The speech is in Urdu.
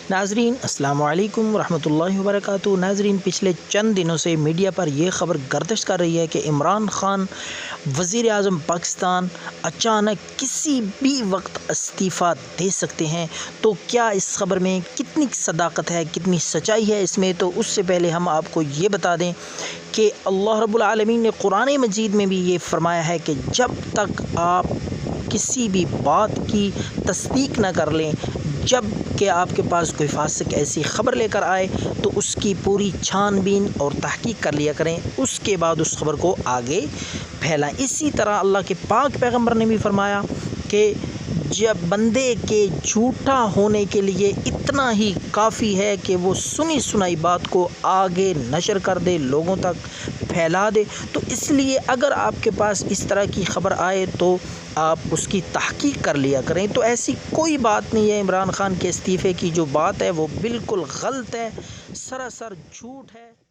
ناظرین السلام علیکم ورحمۃ اللہ وبرکاتہ۔ ناظرین پچھلے چند دنوں سے میڈیا پر یہ خبر گردش کر رہی ہے کہ عمران خان وزیر اعظم پاکستان اچانک کسی بھی وقت استعفیٰ دے سکتے ہیں۔ تو کیا اس خبر میں کتنی صداقت ہے، کتنی سچائی ہے اس میں؟ تو اس سے پہلے ہم آپ کو یہ بتا دیں کہ اللہ رب العالمین نے قرآن مجید میں بھی یہ فرمایا ہے کہ جب تک آپ کسی بھی بات کی تصدیق نہ کر لیں، جب کہ آپ کے پاس کوئی فاسق ایسی خبر لے کر آئے تو اس کی پوری چھان بین اور تحقیق کر لیا کریں، اس کے بعد اس خبر کو آگے پھیلائیں۔ اسی طرح اللہ کے پاک پیغمبر نے بھی فرمایا کہ جب بندے کے جھوٹا ہونے کے لیے اتنا ہی کافی ہے کہ وہ سنی سنائی بات کو آگے نشر کر دے، لوگوں تک پھیلا دے۔ تو اس لیے اگر آپ کے پاس اس طرح کی خبر آئے تو آپ اس کی تحقیق کر لیا کریں۔ تو ایسی کوئی بات نہیں ہے عمران خان کے استعفے کی، جو بات ہے وہ بالکل غلط ہے، سراسر جھوٹ ہے۔